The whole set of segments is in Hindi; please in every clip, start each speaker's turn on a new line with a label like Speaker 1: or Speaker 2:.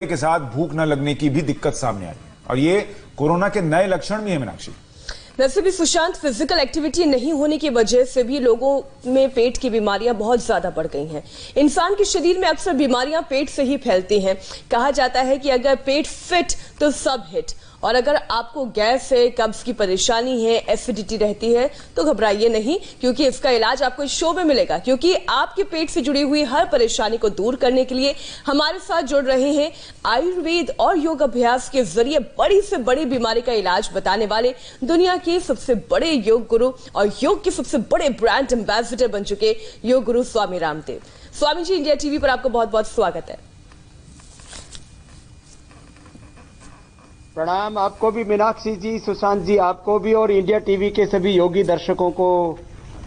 Speaker 1: के साथ भूख न लगने की भी दिक्कत सामने आई है और ये कोरोना के नए लक्षण भी है। मीनाक्षी,
Speaker 2: वैसे भी सुशांत, फिजिकल एक्टिविटी नहीं होने की वजह से भी लोगों में पेट की बीमारियां बहुत ज्यादा बढ़ गई हैं। इंसान के शरीर में अक्सर बीमारियां पेट से ही फैलती हैं। कहा जाता है कि अगर पेट फिट तो सब हिट। और अगर आपको गैस है, कब्ज की परेशानी है, एसिडिटी रहती है तो घबराइए नहीं, क्योंकि इसका इलाज आपको इस शो में मिलेगा। क्योंकि आपके पेट से जुड़ी हुई हर परेशानी को दूर करने के लिए हमारे साथ जुड़ रहे हैं आयुर्वेद और योग अभ्यास के जरिए बड़ी से बड़ी बीमारी का इलाज बताने वाले दुनिया के सबसे बड़े योग गुरु और योग के सबसे बड़े ब्रांड एम्बेसडर बन चुके योग गुरु स्वामी रामदेव। स्वामी जी, इंडिया टीवी पर आपका बहुत बहुत स्वागत है।
Speaker 3: प्रणाम आपको भी मीनाक्षी जी, सुशांत जी आपको भी, और इंडिया टीवी के सभी योगी दर्शकों को।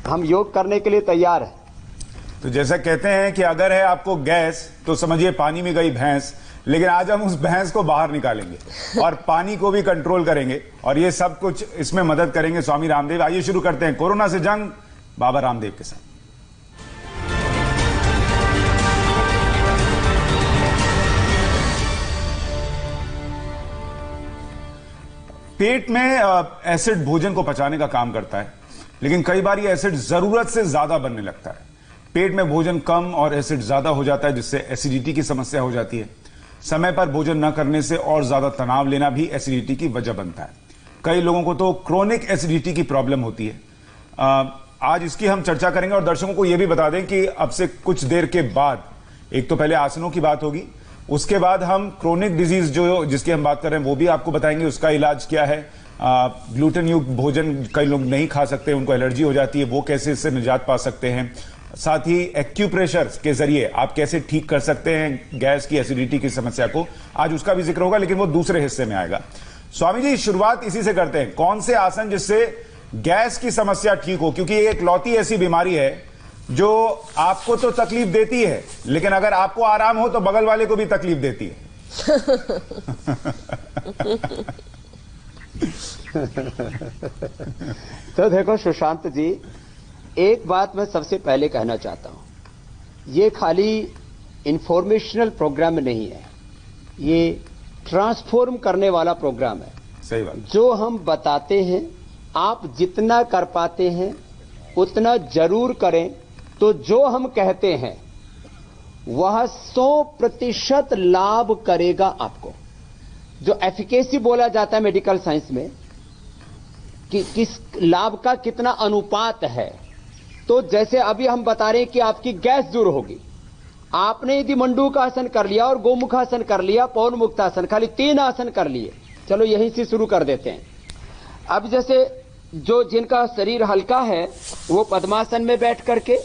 Speaker 3: हम योग करने के लिए तैयार हैं।
Speaker 1: तो जैसा कहते हैं कि अगर है आपको गैस तो समझिए पानी में गई भैंस, लेकिन आज हम उस भैंस को बाहर निकालेंगे और पानी को भी कंट्रोल करेंगे और ये सब कुछ इसमें मदद करेंगे स्वामी रामदेव। आइए शुरू करते हैं कोरोना से जंग बाबा रामदेव के साथ। पेट में एसिड भोजन को पचाने का काम करता है, लेकिन कई बार ये एसिड जरूरत से ज्यादा बनने लगता है। पेट में भोजन कम और एसिड ज्यादा हो जाता है, जिससे एसिडिटी की समस्या हो जाती है। समय पर भोजन न करने से और ज्यादा तनाव लेना भी एसिडिटी की वजह बनता है। कई लोगों को तो क्रोनिक एसिडिटी की प्रॉब्लम होती है। आज इसकी हम चर्चा करेंगे और दर्शकों को यह भी बता दें कि अब से कुछ देर के बाद एक तो पहले आसनों की बात होगी, उसके बाद हम क्रोनिक डिजीज जो जिसकी हम बात कर रहे हैं वो भी आपको बताएंगे, उसका इलाज क्या है। ग्लूटेन युक्त भोजन कई लोग नहीं खा सकते, उनको एलर्जी हो जाती है, वो कैसे इससे निजात पा सकते हैं। साथ ही एक्यूप्रेशर के जरिए आप कैसे ठीक कर सकते हैं गैस की, एसिडिटी की समस्या को, आज उसका भी जिक्र होगा, लेकिन वो दूसरे हिस्से में आएगा। स्वामी जी, शुरुआत इसी से करते हैं। कौन से आसन जिससे गैस की समस्या ठीक हो, क्योंकि ये एक लौती ऐसी बीमारी है जो आपको तो तकलीफ देती है, लेकिन अगर आपको आराम हो तो बगल वाले को भी तकलीफ देती है।
Speaker 3: तो देखो सुशांत जी, एक बात मैं सबसे पहले कहना चाहता हूं, ये खाली इंफॉर्मेशनल प्रोग्राम नहीं है, ये ट्रांसफॉर्म करने वाला प्रोग्राम है।
Speaker 1: सही बात।
Speaker 3: जो हम बताते हैं, आप जितना कर पाते हैं उतना जरूर करें, तो जो हम कहते हैं वह 100% लाभ करेगा आपको। जो एफिकेसी बोला जाता है मेडिकल साइंस में कि किस लाभ का कितना अनुपात है, तो जैसे अभी हम बता रहे हैं कि आपकी गैस दूर होगी। आपने यदि मंडूकासन कर लिया और गोमुखासन कर लिया, पवन मुक्तासन, खाली 3 आसन कर लिए। चलो यहीं से शुरू कर देते हैं। अब जैसे जो जिनका शरीर हल्का है वो पद्मासन में बैठ करके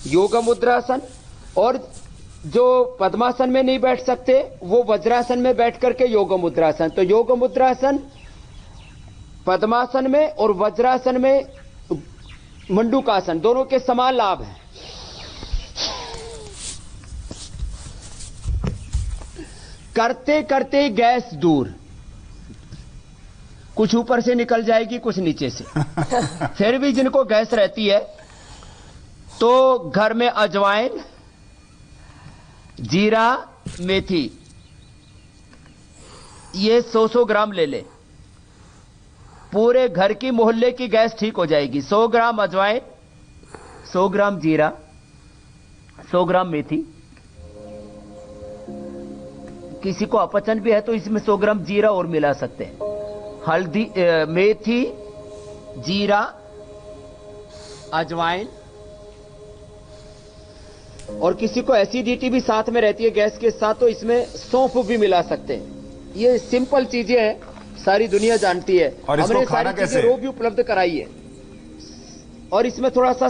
Speaker 3: योग मुद्रासन, और जो पद्मासन में नहीं बैठ सकते वो वज्रासन में बैठ करके योग मुद्रासन। तो योग मुद्रासन पद्मासन में और वज्रासन में मंडूकासन, दोनों के समान लाभ हैं। करते करते गैस दूर, कुछ ऊपर से निकल जाएगी, कुछ नीचे से। फिर भी जिनको गैस रहती है तो घर में अजवाइन, जीरा, मेथी, ये 100-100 ग्राम ले ले। पूरे घर की मोहल्ले की गैस ठीक हो जाएगी। 100 ग्राम अजवाइन, 100 ग्राम जीरा, 100 ग्राम मेथी। किसी को अपचन भी है तो इसमें 100 ग्राम जीरा और मिला सकते हैं। हल्दी, मेथी, जीरा, अजवाइन, और किसी को एसिडिटी भी साथ में रहती है गैस के साथ, तो इसमें सौंफ भी मिला सकते हैं। ये सिंपल चीजें हैं, सारी दुनिया जानती है।
Speaker 1: और
Speaker 3: हमने सारी चीजें रो भी उपलब्ध कराई है। और इसमें थोड़ा सा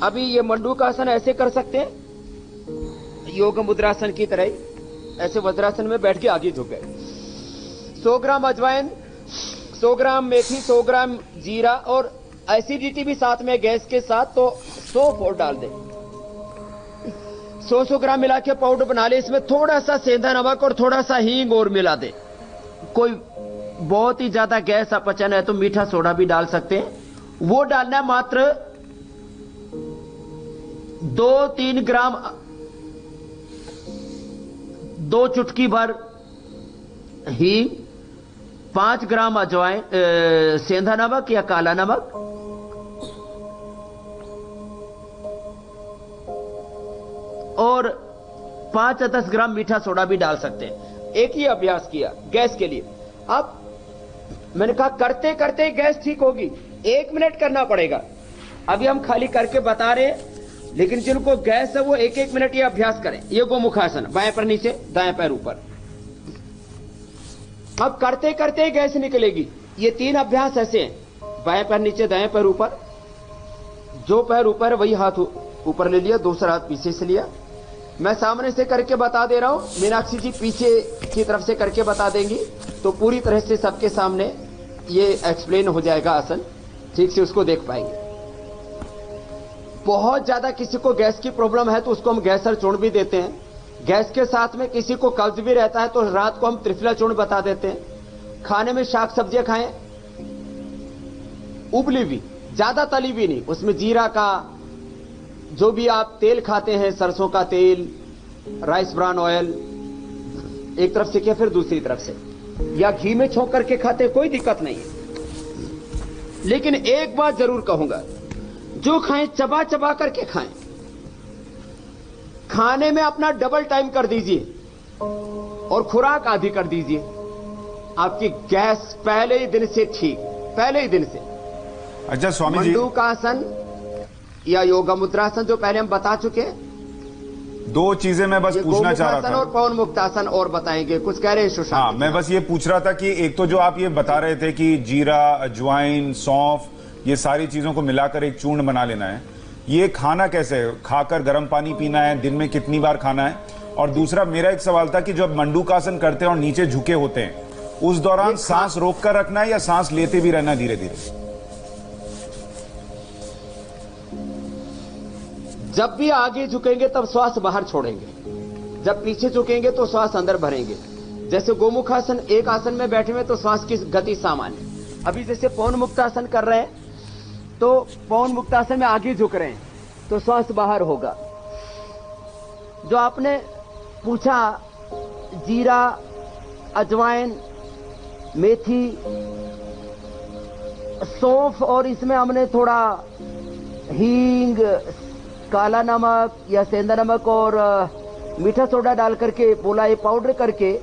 Speaker 3: अभी ये मंडूकासन ऐसे कर सकते हैं, योग मुद्रासन की तरह ही ऐसे वज्रासन में बैठ के आगे झुक गए। 100 ग्राम अजवाइन, 100 ग्राम मेथी, 100 ग्राम जीरा, और एसिडिटी भी साथ में गैस के साथ, तो सौंफ और डाल दें। 100 ग्राम मिला के पाउडर बना ले। इसमें थोड़ा सा सेंधा नमक और थोड़ा सा हींग और मिला दे। कोई बहुत ही ज्यादा गैस अपचन है तो मीठा सोडा भी डाल सकते हैं। वो डालना मात्र 2-3 ग्राम 2 चुटकी भर हींग, 5 ग्राम अजवाइन, सेंधा नमक या काला नमक, और 5 या 10 ग्राम मीठा सोडा भी डाल सकते हैं। एक ही अभ्यास किया गैस के लिए। अब मैंने कहा करते करते गैस ठीक होगी, 1 मिनट करना पड़ेगा। अभी हम खाली करके बता रहे हैं, लेकिन जिनको गैस है वो 1-1 मिनट ये अभ्यास करें। ये गोमुखासन, बाएं पैर नीचे दाएं पैर ऊपर। अब करते करते गैस निकलेगी। ये 3 अभ्यास ऐसे हैं, बाएं पैर नीचे दाएं पैर ऊपर। जो पैर ऊपर है वही हाथ ऊपर ले लिया, दूसरा हाथ पीछे से लिया। मैं सामने से करके बता दे रहा हूं, मीनाक्षी जी पीछे की तरफ से करके बता देंगी, तो पूरी तरह से सबके सामने ये एक्सप्लेन हो जाएगा आसन, ठीक से उसको देख पाएंगे। बहुत ज्यादा किसी को गैस की प्रॉब्लम है तो उसको हम गैसर चूर्ण भी देते हैं। गैस के साथ में किसी को कब्ज भी रहता है तो रात को हम त्रिफला चूर्ण बता देते हैं। खाने में शाक सब्जियां खाएं, उबली भी, ज्यादा तली भी नहीं। उसमें जीरा का, जो भी आप तेल खाते हैं, सरसों का तेल, राइस ब्रान ऑयल, एक तरफ से किया फिर दूसरी तरफ से, या घी में छोंक करके खाते, कोई दिक्कत नहीं है। लेकिन एक बात जरूर कहूंगा, जो खाएं चबा चबा करके खाएं। खाने में अपना डबल टाइम कर दीजिए और खुराक आधी कर दीजिए। आपकी गैस पहले ही दिन से ठीक, पहले ही दिन से।
Speaker 1: अच्छा स्वामी जी,
Speaker 3: मंडूकासन या योगा मुद्रासन जो पहले हम बता चुके हैं।
Speaker 1: 2 चीजें मैं बस पूछना चाह रहा था।
Speaker 3: और पवन मुक्तासन और बताएंगे, कुछ कह रहे हैं सुशांत?
Speaker 1: हाँ, मैं बस ये पूछ रहा था कि एक तो जो आप ये बता रहे थे कि जीरा, अजवाइन, सौंफ, ये सारी चीजों को मिलाकर एक चूर्ण बना लेना है, ये खाना कैसे है? खाकर गर्म पानी पीना है? दिन में कितनी बार खाना है? और दूसरा मेरा एक सवाल था कि जब मंडूकासन करते हैं और नीचे झुके होते हैं, उस दौरान सांस रोक कर रखना है या सांस लेते भी रहना धीरे धीरे?
Speaker 3: जब भी आगे झुकेंगे तब श्वास बाहर छोड़ेंगे, जब पीछे झुकेंगे तो श्वास अंदर भरेंगे। जैसे गोमुखासन, एक आसन में बैठे हुए तो श्वास की गति सामान्य। अभी जैसे पवन मुक्तासन कर रहे हैं तो पवन मुक्तासन में आगे झुक रहे हैं तो श्वास बाहर होगा। जो आपने पूछा जीरा, अजवाइन, मेथी, सौंफ और इसमें हमने थोड़ा हींग, काला नमक या सेंधा नमक और मीठा सोडा डाल करके बोला, ये पाउडर करके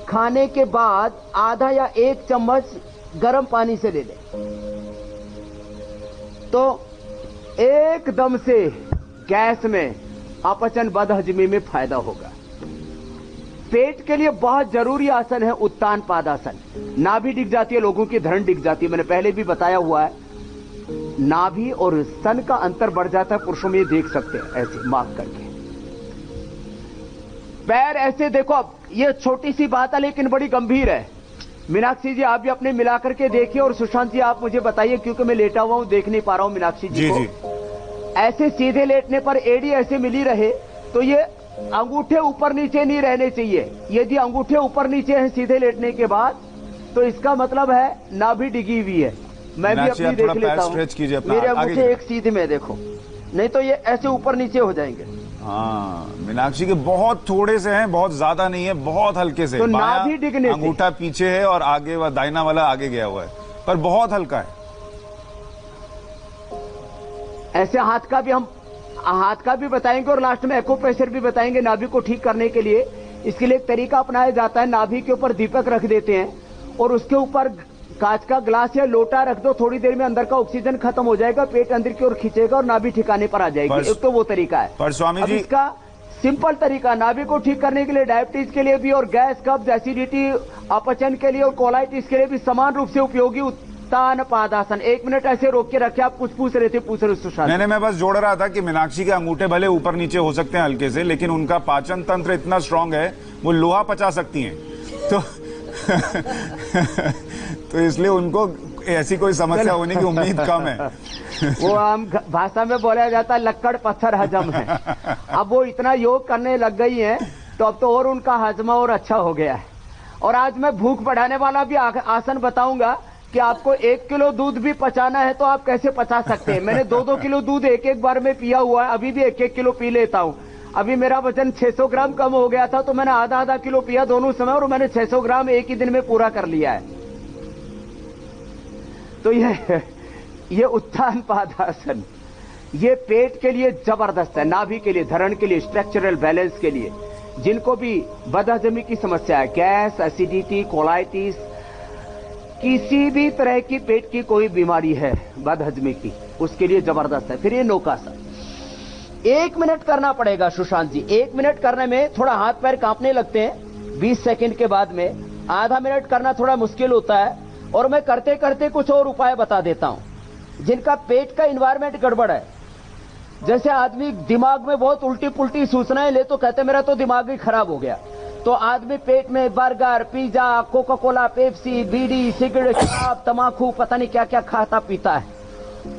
Speaker 3: खाने के बाद आधा या 1 चम्मच गर्म पानी से ले लें तो एकदम से गैस में, अपचन, बदहजमी में फायदा होगा। पेट के लिए बहुत जरूरी आसन है उत्तान पादासन। नाभि डिग जाती है, लोगों की धरण डिग जाती है, मैंने पहले भी बताया हुआ है। नाभि और स्तन का अंतर बढ़ जाता है, पुरुषों में ये देख सकते हैं, ऐसे मार्क करके। पैर ऐसे देखो, अब ये छोटी सी बात है लेकिन बड़ी गंभीर है। मीनाक्षी जी आप भी अपने मिलाकर के देखिए, और सुशांत जी आप मुझे बताइए, क्योंकि मैं लेटा हुआ हूं, देख नहीं पा रहा हूं मीनाक्षी जी को। ऐसे सीधे लेटने पर एड़ी ऐसे मिली रहे तो ये अंगूठे ऊपर नीचे नहीं रहने चाहिए। यदि अंगूठे ऊपर नीचे हैं सीधे लेटने के बाद तो इसका मतलब है नाभि डिगी हुई है। मैं भी अपनी देख लेता हूं, मेरे अंगूठे एक सीधे में देखो, नहीं तो ये ऐसे ऊपर नीचे हो जाएंगे।
Speaker 1: हाँ, मीनाक्षी के बहुत थोड़े से हैं, बहुत ज्यादा नहीं है, बहुत हल्के से।
Speaker 3: तो नाभि डिगने
Speaker 1: अंगूठा पीछे है और आगे व दाहिना वाला आगे गया हुआ है, पर बहुत हल्का है।
Speaker 3: ऐसे हाथ का भी हम बताएंगे और लास्ट में एक्यूप्रेशर भी बताएंगे नाभि को ठीक करने के लिए। इसके लिए एक तरीका अपनाया जाता है, नाभि के ऊपर दीपक रख देते हैं और उसके ऊपर कांच का ग्लास या लोटा रख दो, थोड़ी देर में अंदर का ऑक्सीजन खत्म हो जाएगा, पेट अंदर की ओर खींचेगा और नाभि ठिकाने पर आ जाएगी। एक तो वो तरीका है।
Speaker 1: पर स्वामी जी,
Speaker 3: इसका सिंपल तरीका नाभि को ठीक करने के लिए, डायबिटीज के लिए भी और गैस, कब्ज, एसिडिटी, अपचन के लिए और कोलाइटिस के लिए भी समान रूप से उपयोगी उत्तान पादासन। 1 मिनट ऐसे रोक के रखे। आप कुछ पूछ रहे थे सुशांत?
Speaker 1: मैंने मैं बस जोड़ रहा था कि मीनाक्षी के अंगूठे भले ऊपर नीचे हो सकते हैं हल्के से, लेकिन उनका पाचन तंत्र इतना स्ट्रांग है, वो लोहा पचा सकती हैं, तो तो इसलिए उनको ऐसी कोई समस्या होने की उम्मीद कम है।
Speaker 3: वो आम भाषा में बोला जाता है लक्कड़ पत्थर हजम है। अब वो इतना योग करने लग गई है तो अब तो और उनका हजमा और अच्छा हो गया है। और आज मैं भूख बढ़ाने वाला भी आसन बताऊंगा कि आपको 1 किलो दूध भी पचाना है तो आप कैसे पचा सकते हैं। मैंने 2-2 किलो दूध एक बार में पिया हुआ है, अभी भी 1-1 किलो पी लेता हूं। अभी मेरा वजन 600 ग्राम कम हो गया था, तो मैंने आधा आधा किलो पिया दोनों समय, और मैंने 600 ग्राम एक ही दिन में पूरा कर लिया है। तो ये उत्थान पादासन ये पेट के लिए जबरदस्त है, नाभि के लिए, धरण के लिए, स्ट्रक्चरल बैलेंस के लिए। जिनको भी बदहजमी की समस्या है, गैस, एसिडिटी, कोलाइटिस, किसी भी तरह की पेट की कोई बीमारी है बदहजमी की, उसके लिए जबरदस्त है। फिर ये नौकासन 1 मिनट करना पड़ेगा सुशांत जी। 1 मिनट करने में थोड़ा हाथ पैर कांपने लगते हैं 20 सेकंड के बाद में। आधा मिनट करना थोड़ा मुश्किल होता है, और मैं करते करते कुछ और उपाय बता देता हूं। जिनका पेट का इन्वायरमेंट गड़बड़ है, जैसे आदमी दिमाग में बहुत उल्टी पुल्टी सूचनाएं ले तो कहते मेरा तो दिमाग ही खराब हो गया, तो आदमी पेट में burger, pizza, Coca Cola, Pepsi, bidi, cigarette, शराब, तमाकू, पता नहीं क्या क्या खाता पीता है।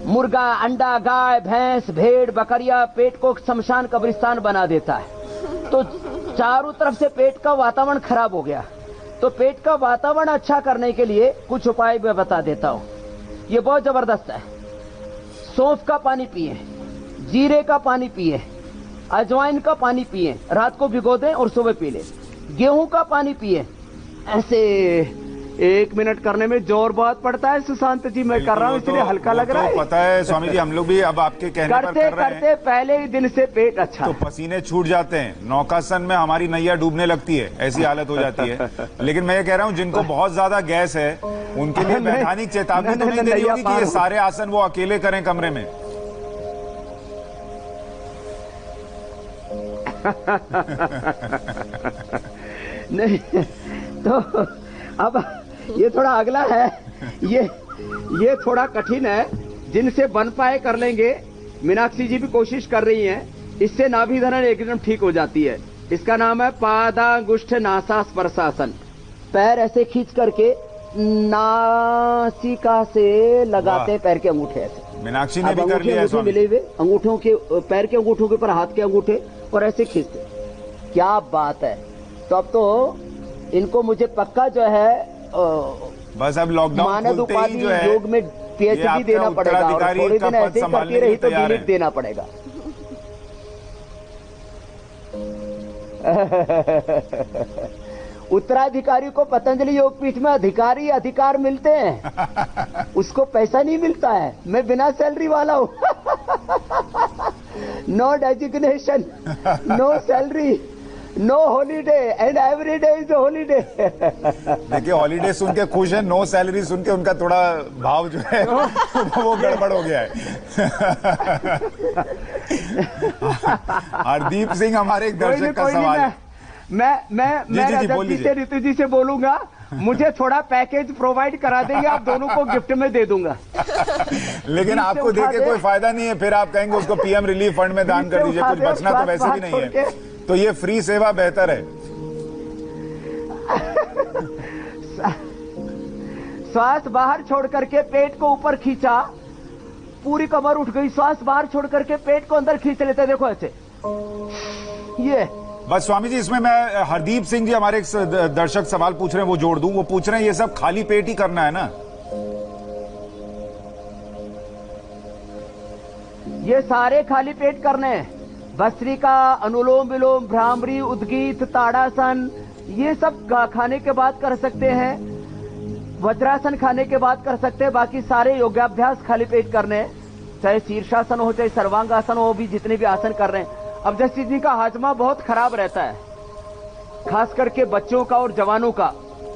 Speaker 3: मुर्गा, अंडा, गाय, भैंस, भेड़, बकरिया पेट को शमशान कब्रिस्तान बना देता है। तो चारों तरफ से पेट का वातावरण खराब हो गया। तो पेट का वातावरण अच्छा करने के लिए कुछ उपाय मैं बता देता हूं, ये बहुत जबरदस्त है। सौंफ का पानी पिए, जीरे का पानी पिए, अजवाइन का पानी पिए, रात को भिगो दें और सुबह पी लें। गेहूं का पानी पिए। ऐसे 1 मिनट करने में जोर बहुत पड़ता है सुशांत जी, मैं कर रहा हूँ इसलिए हल्का लग रहा है।
Speaker 1: पता है स्वामी जी, हम लोग भी अब आपके कहने पर कर रहे हैं।
Speaker 3: पहले ही दिन से पेट अच्छा
Speaker 1: तो पसीने छूट जाते हैं, नौकासन में हमारी नैया डूबने लगती है, ऐसी हालत हो जाती है। लेकिन मैं ये कह रहा हूँ जिनको बहुत ज्यादा गैस है उनके लिए वैधानिक चेतावनी तो नहीं देनी होगी कि ये सारे आसन वो अकेले करें कमरे में।
Speaker 3: नहीं तो अब ये थोड़ा अगला है, ये थोड़ा कठिन है, जिनसे बन पाए कर लेंगे। मीनाक्षी जी भी कोशिश कर रही हैं, इससे नाभि धरण एकदम ठीक हो जाती है। इसका नाम है पादांगुष्ठ नासास्पर्शासन। पैर ऐसे खींच करके नासिका से लगाते पैर के अंगूठे ऐसे।
Speaker 1: मीनाक्षी ने भी कर लिया है।
Speaker 3: मिले हुए अंगूठों के, पैर के अंगूठों के ऊपर हाथ के अंगूठे और ऐसे खींचते। क्या बात है। तो अब तो इनको मुझे पक्का जो है
Speaker 1: बस अब लॉकडाउन
Speaker 3: मानद उपाधि योग में पीएचडी देना पड़ेगा, और थोड़े दिन ऐसे ही करती रही तो डीलिट देना पड़ेगा। उत्तराधिकारी को पतंजलि योगपीठ में अधिकार मिलते हैं, उसको पैसा नहीं मिलता है। मैं बिना सैलरी वाला हूँ। No designation, no salary, no holiday, and every day is holiday.
Speaker 1: देखिए हॉलीडे सुन के खुश है, नो सैलरी सुन के उनका थोड़ा भाव जो है वो गड़बड़ हो गया है। हरदीप सिंह हमारे एक दर्शक का सवाल है।
Speaker 3: मैं ऋतु जी से बोलूंगा, मुझे थोड़ा पैकेज प्रोवाइड करा देंगे, आप दोनों को गिफ्ट में दे दूंगा।
Speaker 1: लेकिन आपको देके कोई फायदा नहीं है, फिर आप कहेंगे उसको पीएम रिलीफ फंड में दान कर दीजिए, कुछ बचना तो वैसे भी नहीं है। तो ये फ्री सेवा बेहतर है।
Speaker 3: श्वास बाहर छोड़ करके पेट को ऊपर खींचा, पूरी कमर उठ गई। श्वास बाहर छोड़ करके पेट को अंदर खींच लेते, देखो ऐसे। ये
Speaker 1: बस स्वामी जी, इसमें मैं हरदीप सिंह जी हमारे एक दर्शक सवाल पूछ रहे हैं, वो जोड़ दूं। वो पूछ रहे हैं ये सब खाली पेट ही करना है ना?
Speaker 3: ये सारे खाली पेट करने हैं। भस्त्रिका, अनुलोम विलोम, भ्रामरी, उद्गीत, ताड़ासन, ये सब खाने के बाद कर सकते हैं। वज्रासन खाने के बाद कर सकते हैं। बाकी सारे योगाभ्यास खाली पेट करने हैं, चाहे शीर्षासन हो, चाहे सर्वांगासन हो, भी जितने भी आसन कर रहे हैं। अब जैसे जिनका हाजमा बहुत खराब रहता है, खास करके बच्चों का और जवानों का,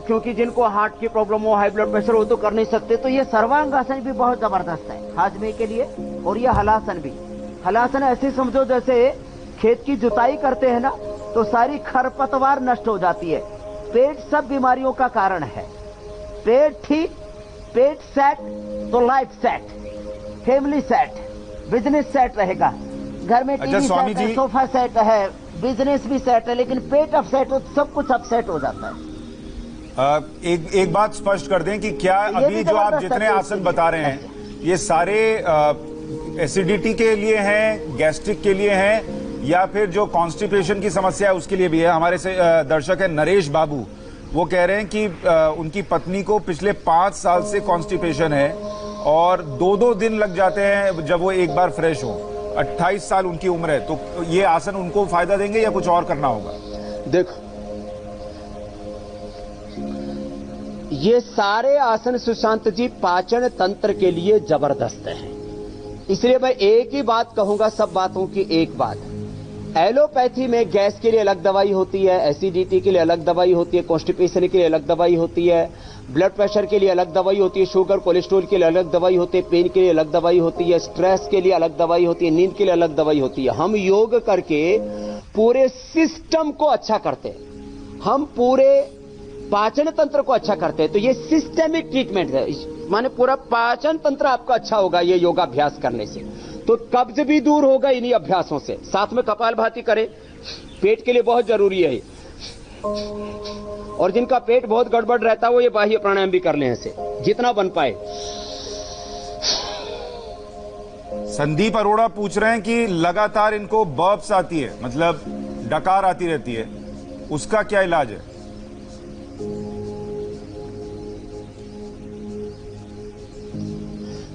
Speaker 3: क्योंकि जिनको हार्ट की प्रॉब्लम हो, हाई ब्लड प्रेशर हो, तो कर नहीं सकते, तो ये सर्वांगासन भी बहुत जबरदस्त है हाजमे के लिए। और ये हलासन भी। हलासन ऐसे समझो जैसे खेत की जुताई करते हैं ना, तो सारी खरपतवार नष्ट हो जाती है। पेट सब बीमारियों का कारण है। पेट ठीक, पेट सेट तो life set, family set, business set रहेगा। घर में टीवी सेट है, सोफा सेट है, बिजनेस भी सेट है, लेकिन पेट अपसेट हो तो सब कुछ अपसेट हो जाता है।
Speaker 1: एक बात स्पष्ट कर दें कि क्या अभी जो आप जितने आसन बता रहे हैं, ये सारे एसिडिटी के लिए हैं, गैस्ट्रिक के लिए हैं, या फिर जो कॉन्स्टिपेशन की समस्या है उसके लिए भी है? हमारे से दर्शक है नरेश बाबू, वो कह रहे हैं कि उनकी पत्नी को पिछले 5 साल से कॉन्स्टिपेशन है और 2-2 दिन लग जाते हैं जब वो एक बार फ्रेश हो। 28 साल उनकी उम्र है, तो ये आसन उनको फायदा देंगे या कुछ और करना होगा?
Speaker 3: देखो, ये सारे आसन सुशांत जी पाचन तंत्र के लिए जबरदस्त है। इसलिए मैं एक ही बात कहूंगा, सब बातों की एक बात। एलोपैथी में गैस के लिए अलग दवाई होती है, एसिडिटी के लिए अलग दवाई होती है, कॉन्स्टिपेशन के लिए अलग दवाई होती है, ब्लड प्रेशर के लिए अलग दवाई होती है, शुगर कोलेस्ट्रॉल के लिए अलग दवाई होती है, पेन के लिए अलग दवाई होती है, स्ट्रेस के लिए अलग दवाई होती है, नींद के लिए अलग दवाई होती है। हम योग करके पूरे सिस्टम को अच्छा करते हैं, हम पूरे पाचन तंत्र को अच्छा करते हैं। तो ये सिस्टेमिक ट्रीटमेंट है, माने पूरा पाचन तंत्र आपका अच्छा होगा ये योगाभ्यास करने से। तो कब्ज भी दूर होगा इन्हीं अभ्यासों से। साथ में कपालभाति करें, पेट के लिए बहुत जरूरी है। और जिनका पेट बहुत गड़बड़ रहता है वो ये बाह्य प्राणायाम भी कर लें ऐसे, जितना बन पाए।
Speaker 1: संदीप अरोड़ा पूछ रहे हैं कि लगातार इनको बर्प्स आती है, मतलब डकार आती रहती है, उसका क्या इलाज है?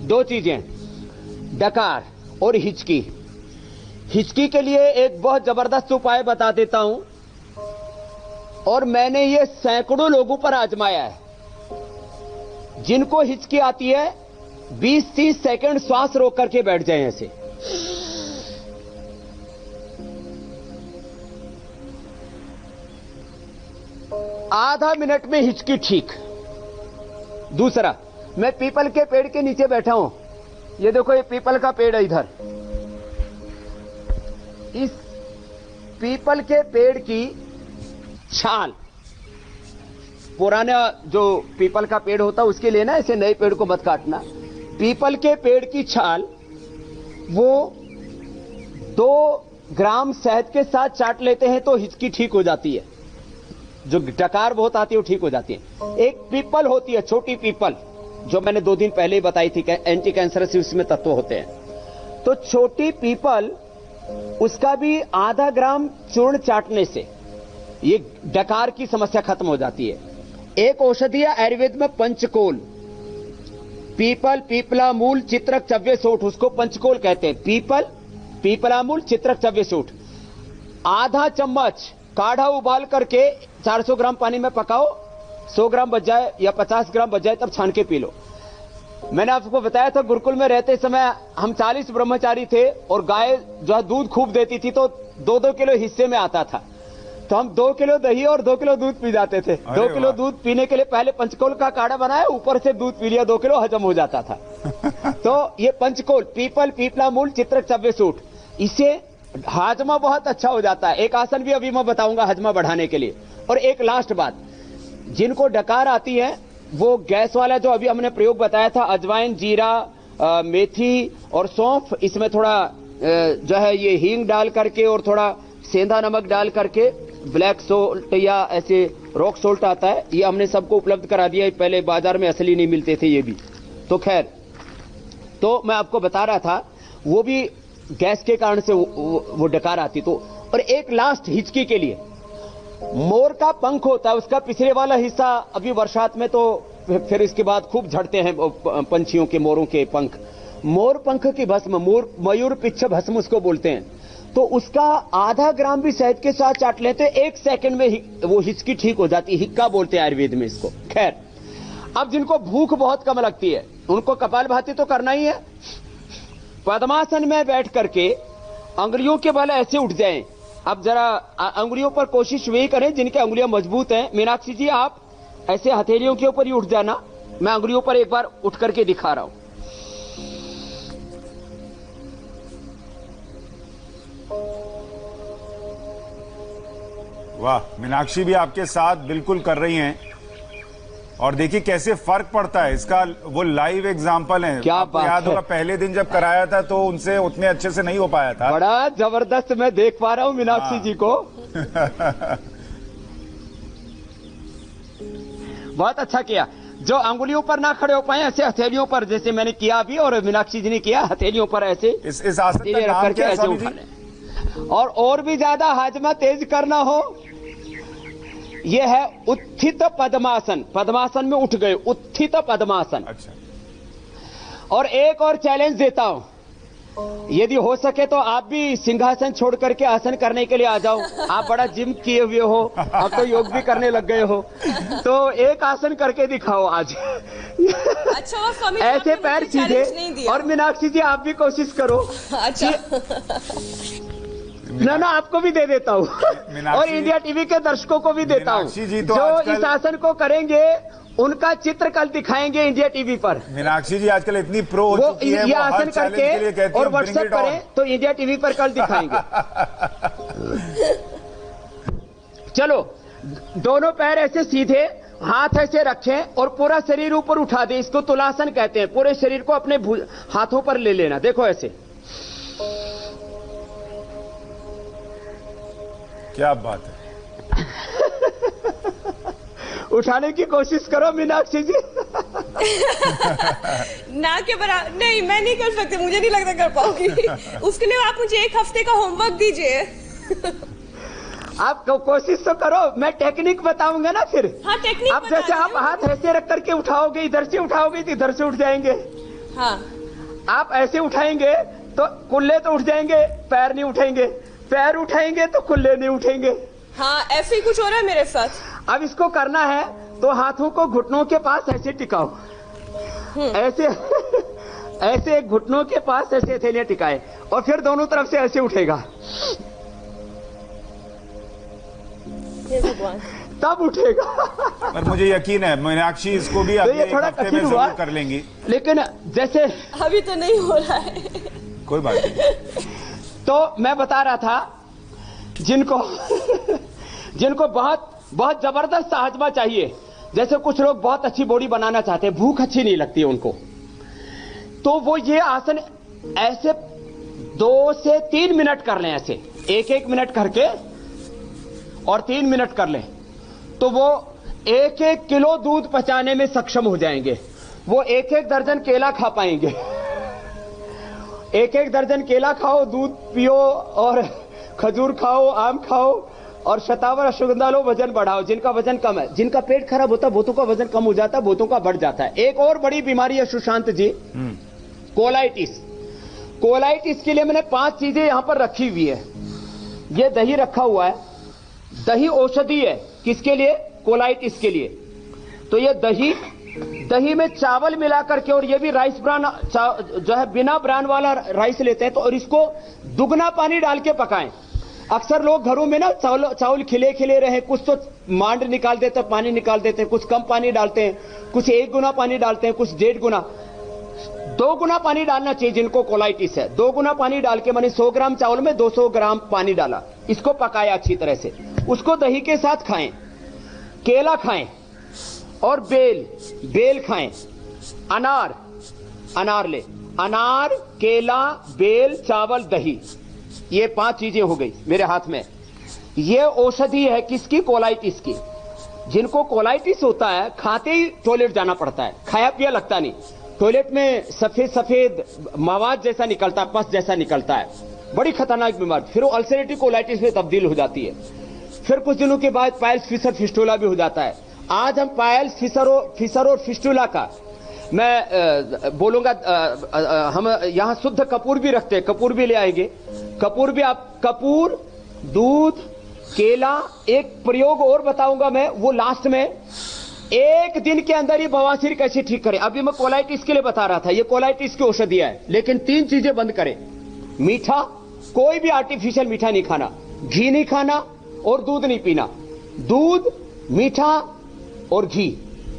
Speaker 3: दो चीजें, डकार और हिचकी। हिचकी के लिए एक बहुत जबरदस्त उपाय बता देता हूं, और मैंने ये सैकड़ों लोगों पर आजमाया है। जिनको हिचकी आती है 20-30 सेकंड श्वास रोक करके बैठ जाएं ऐसे। आधा मिनट में हिचकी ठीक। दूसरा, मैं पीपल के पेड़ के नीचे बैठा हूं, ये देखो ये पीपल का पेड़ है इधर। इस पीपल के पेड़ की छाल, पुराना जो पीपल का पेड़ होता है उसके लिए ना, ऐसे नए पेड़ को मत काटना। पीपल के पेड़ की छाल वो 2 ग्राम शहद के साथ चाट लेते हैं तो हिचकी ठीक हो जाती है। जो डकार बहुत आती है वो ठीक हो जाती है। एक पीपल होती है, छोटी पीपल, जो मैंने 2 दिन पहले ही बताई थी, एंटी कैंसरस उसमें तत्व होते हैं। तो छोटी पीपल, उसका भी आधा ग्राम चूर्ण चाटने से ये डकार की समस्या खत्म हो जाती है। एक औषधि है आयुर्वेद में पंचकोल, पीपल, पीपला मूल, चित्रक, चव्य सूठ, उसको पंचकोल कहते हैं। पीपल, पीपला मूल, चित्रक, चव्य सूठ। आधा चम्मच काढ़ा उबाल करके 400 ग्राम पानी में पकाओ, 100 ग्राम बच जाए या 50 ग्राम बच जाए तब छान के पी लो। मैंने आपको बताया था गुरुकुल में रहते समय हम 40 ब्रह्मचारी थे, और गाय जो है दूध खूब देती थी तो 2-2 किलो हिस्से में आता था। तो हम 2 किलो दही और 2 किलो दूध पी जाते थे। 2 किलो दूध पीने के लिए पहले पंचकोल का काढ़ा बनाया, ऊपर से दूध पी लिया, 2 किलो हजम हो जाता था। तो ये पंचकोल, पीपल, पीपला मूल, चित्रक, चव्य सूठ, इससे हाजमा बहुत अच्छा हो जाता है। एक आसन भी अभी मैं बताऊंगा हाजमा बढ़ाने के लिए। और एक लास्ट बात, जिनको डकार आती है वो गैस वाला जो अभी हमने प्रयोग बताया था, अजवाइन, जीरा, मेथी और सौंफ, इसमें थोड़ा जो है ये हींग डाल करके और थोड़ा सेंधा नमक डाल करके, ब्लैक सोल्ट या ऐसे रॉक सोल्ट आता है, ये हमने सबको उपलब्ध करा दिया है। पहले बाजार में असली नहीं मिलते थे ये भी। तो खैर, तो मैं आपको बता रहा था वो भी गैस के कारण से वो डकार आती। तो और एक लास्ट हिचकी के लिए, मोर का पंख होता है, उसका पिछले वाला हिस्सा अभी बरसात में तो फिर इसके बाद खूब झड़ते हैं पंछियों के, मोरों के पंख। मोर पंख की भस्म, मयूर पिच्छ भस्म उसको बोलते हैं। तो उसका आधा ग्राम भी शहद के साथ चाट लेते, 1 सेकंड में वो हिचकी ठीक हो जाती है। हिक्का बोलते हैं आयुर्वेद में इसको। खैर, अब जिनको भूख बहुत कम लगती है उनको कपालभाति तो करना ही है। पद्मासन में बैठ करके अंगुलियों के बल ऐसे उठ जाएं। अब जरा अंगुलियों पर कोशिश वही करें जिनकी अंगुलियां मजबूत हैं। मीनाक्षी जी, आप ऐसे हथेलियों के ऊपर ही उठ जाना। मैं अंगुलियों पर एक बार उठ करके दिखा रहा हूं।
Speaker 1: वाह, मीनाक्षी भी आपके साथ बिल्कुल कर रही हैं, और देखिए कैसे फर्क पड़ता है इसका। वो लाइव एग्जांपल है।
Speaker 3: क्या
Speaker 1: आपको
Speaker 3: बात
Speaker 1: याद
Speaker 3: है।
Speaker 1: होगा पहले दिन जब कराया था तो उनसे उतने अच्छे से नहीं हो पाया था।
Speaker 3: बड़ा जबरदस्त मैं देख पा रहा हूं मीनाक्षी जी को। बहुत अच्छा किया। जो अंगुलियों पर ना खड़े हो पाए ऐसे हथेलियों पर, जैसे मैंने किया अभी और मीनाक्षी जी ने किया, हथेलियों पर ऐसे
Speaker 1: इस आसन का नाम
Speaker 3: करके
Speaker 1: क्या है
Speaker 3: ऐसे
Speaker 1: स्वामी जी?
Speaker 3: उठाने। और भी ज्यादा हाजमा तेज करना हो, यह है उत्थित पद्मासन। पद्मासन में उठ गए, उत्थित पद्मासन।
Speaker 1: अच्छा।
Speaker 3: और एक और चैलेंज देता हूं, यदि हो सके तो आप भी सिंहासन छोड़ करके आसन करने के लिए आ जाओ। आप बड़ा जिम किए हुए हो, अब तो योग भी करने लग गए हो, तो एक आसन करके दिखाओ आज।
Speaker 2: अच्छा हुआ स्वामी जी
Speaker 3: ऐसे
Speaker 2: आपने
Speaker 3: पैर
Speaker 2: मुझे challenge नहीं
Speaker 3: सीधे।
Speaker 2: दिया।
Speaker 3: और मीनाक्षी जी आप भी कोशिश करो।
Speaker 2: अच्छा
Speaker 3: ना आपको भी दे देता हूँ और इंडिया टीवी के दर्शकों को भी देता हूँ।
Speaker 1: मीनाक्षी जी तो
Speaker 3: जो
Speaker 1: आजकल
Speaker 3: इस आसन को करेंगे उनका चित्र कल दिखाएंगे इंडिया टीवी पर।
Speaker 1: मीनाक्षी जी आजकल इतनी प्रो हो
Speaker 3: वो
Speaker 1: चुकी है,
Speaker 3: ये
Speaker 1: वो हर
Speaker 3: आसन
Speaker 1: चैलेंज के लिए
Speaker 3: करके
Speaker 1: कहती
Speaker 3: और
Speaker 1: है,
Speaker 3: व्हाट्सएप
Speaker 1: bring it on।
Speaker 3: करें तो इंडिया टीवी पर कल दिखाएंगे। चलो, दोनों पैर ऐसे सीधे, हाथ ऐसे रखें और पूरा शरीर ऊपर उठा दें। इसको तुलासन कहते हैं। पूरे शरीर को अपने हाथों पर ले लेना। देखो ऐसे।
Speaker 1: क्या बात है।
Speaker 3: उठाने की कोशिश करो मीनाक्षी जी।
Speaker 2: ना के बराबर नहीं, मैं नहीं कर सकती, मुझे नहीं लगता कर पाऊंगी। उसके लिए आप मुझे 1 हफ्ते का होमवर्क दीजिए।
Speaker 3: आप कोशिश तो करो, मैं टेक्निक बताऊंगा ना फिर।
Speaker 2: हाँ, टेक्निक
Speaker 3: अब जैसे आप हाथ ऐसे रख करके उठाओगे, इधर से उठाओगे तो इधर से उठ जाएंगे।
Speaker 2: हाँ,
Speaker 3: आप ऐसे उठाएंगे तो कुल्ले तो उठ जाएंगे, पैर नहीं उठेंगे। पैर उठाएंगे तो कुल्ले नहीं उठेंगे।
Speaker 2: हाँ, ऐसे ही कुछ हो रहा है मेरे साथ।
Speaker 3: अब इसको करना है तो हाथों को घुटनों के पास ऐसे टिकाओ। ऐसे ऐसे घुटनों के पास ऐसे हथेलियां टिकाए और फिर दोनों तरफ से ऐसे उठेगा,
Speaker 2: हे भगवान,
Speaker 3: तब उठेगा।
Speaker 1: पर मुझे यकीन है मीनाक्षी इसको भी
Speaker 3: तो
Speaker 1: अगले
Speaker 3: ये
Speaker 1: एक
Speaker 3: थोड़ा
Speaker 1: हफ्ते में
Speaker 3: कठिन हुआ,
Speaker 1: जरूर कर लेंगी।
Speaker 3: लेकिन जैसे
Speaker 2: अभी तो नहीं हो रहा है।
Speaker 1: कोई बात नहीं।
Speaker 3: तो मैं बता रहा था, जिनको बहुत बहुत जबरदस्त हाजमा चाहिए, जैसे कुछ लोग बहुत अच्छी बॉडी बनाना चाहते हैं, भूख अच्छी नहीं लगती है उनको, तो वो ये आसन ऐसे 2 से 3 मिनट कर लें। ऐसे 1-1 मिनट करके और 3 मिनट कर लें तो वो 1-1 किलो दूध पचाने में सक्षम हो जाएंगे। वो 1-1 दर्जन केला खा पाएंगे। 1-1 दर्जन केला खाओ, दूध पियो और खजूर खाओ, आम खाओ और शतावर अश्वगंधा लो, वजन बढ़ाओ। जिनका वजन कम है, जिनका पेट खराब होता है, भूतों का वजन कम हो जाता है, भूतों का बढ़ जाता है। एक और बड़ी बीमारी है सुशांत जी, कोलाइटिस। कोलाइटिस के लिए मैंने 5 चीजें यहां पर रखी हुई है। ये दही रखा हुआ है, दही औषधि है। किसके लिए? कोलाइटिस के लिए। तो ये दही में चावल मिलाकर के, और ये भी राइस ब्रान जो है बिना ब्रान वाला राइस लेते हैं, तो और इसको दुगना पानी डाल के पकाएं। अक्सर लोग घरों में ना चावल खिले खिले रहे, कुछ तो मांड निकाल देते हैं, पानी निकाल देते हैं, कुछ कम पानी डालते हैं, कुछ 1 गुना पानी डालते हैं, कुछ 1.5 गुना। 2 गुना पानी डालना चाहिए जिनको कोलाइटिस है। 2 गुना पानी डाल के, मैंने 100 ग्राम चावल में 200 ग्राम पानी डाला, इसको पकाया अच्छी तरह से, उसको दही के साथ खाएं। केला खाएं और बेल खाएं। अनार ले, अनार, केला, बेल, चावल, दही, ये 5 चीजें हो गई मेरे हाथ में। ये औषधि है किसकी? कोलाइटिस की। जिनको कोलाइटिस होता है, खाते ही टॉयलेट जाना पड़ता है, खाया पिया लगता नहीं। टॉयलेट में सफेद सफेद मवाद जैसा निकलता है, पस जैसा निकलता है, बड़ी खतरनाक बीमारी। फिर वो अल्सरेटिव कोलाइटिस में तब्दील हो जाती है। फिर कुछ दिनों के बाद पाइल्स, फिशर, फिस्टुला भी हो जाता है। आज हम पाइल्स, फिशर और फिस्टुला का मैं बोलूंगा। हम यहां शुद्ध कपूर भी रखते हैं, कपूर भी ले आएंगे। कपूर भी आप, कपूर, दूध, केला, एक प्रयोग और बताऊंगा मैं, वो लास्ट में। 1 दिन के अंदर ये बवासीर कैसे ठीक करें। अभी मैं कोलाइटिस के लिए बता रहा था, ये कोलाइटिस की औषधि है। लेकिन 3 चीजें बंद करें। मीठा, कोई भी आर्टिफिशियल मीठा नहीं खाना, घी नहीं खाना और दूध नहीं पीना। दूध, मीठा और घी,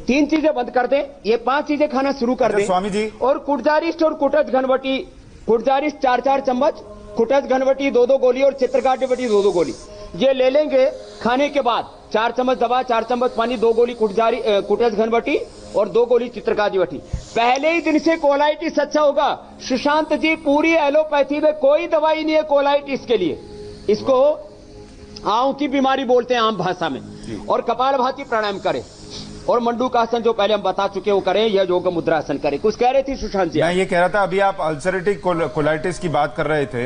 Speaker 3: 3 चीजें बंद कर दें। ये 5 चीजें खाना शुरू कर दें।
Speaker 1: स्वामी जी,
Speaker 3: और कुटजारिष्ट और कुटज घनवटी, कुटजारिष्ट 4-4 चम्मच, कुटज घनवटी 2-2 गोली और चित्रकाट्यवटी 2-2 गोली, ये ले लेंगे खाने के बाद। 4 चम्मच दवा, 4 चम्मच पानी, 2 गोली कुटज घनवटी और 2 गोली चित्रकाट्यवटी। पहले ही दिन से कोलाइटिस अच्छा होगा। सुशांत जी, पूरी एलोपैथी में कोई दवाई नहीं है कोलाइटिस के लिए। इसको आंव की बीमारी बोलते हैं आम भाषा में। और कपालभाति प्राणायाम करें और मंडूकासन जो पहले हम बता चुके वो करें, या योग मुद्रासन करें। कुछ कह रहे थे सुशांत जी?
Speaker 1: मैं ये कह रहा था, अभी आप अल्सरेटिव कोलाइटिस की बात कर रहे थे।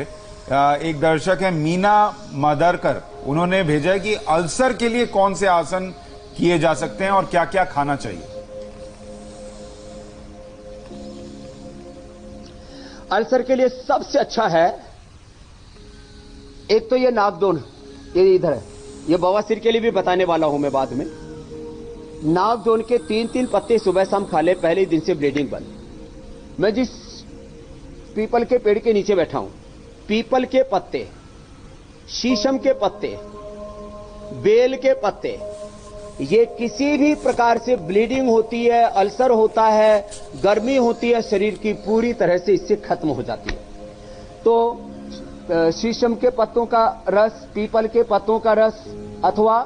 Speaker 1: एक दर्शक है मीना मदरकर, उन्होंने भेजा है कि अल्सर के लिए कौन से आसन किए जा सकते हैं और क्या क्या खाना चाहिए।
Speaker 3: अल्सर के लिए सबसे अच्छा है, एक तो ये नागदोन, ये इधर है, ये बवासीर के लिए भी बताने वाला हूं मैं बाद में। नागदोन के 3-3 पत्ते सुबह शाम खा ले, पहले ही दिन से ब्लीडिंग बंद। मैं जिस पीपल के पेड़ के नीचे बैठा हूं, पीपल के पत्ते, शीशम के पत्ते, बेल के पत्ते, ये किसी भी प्रकार से ब्लीडिंग होती है, अल्सर होता है, गर्मी होती है शरीर की, पूरी तरह से इससे खत्म हो जाती है। तो शीशम के पत्तों का रस, पीपल के पत्तों का रस, अथवा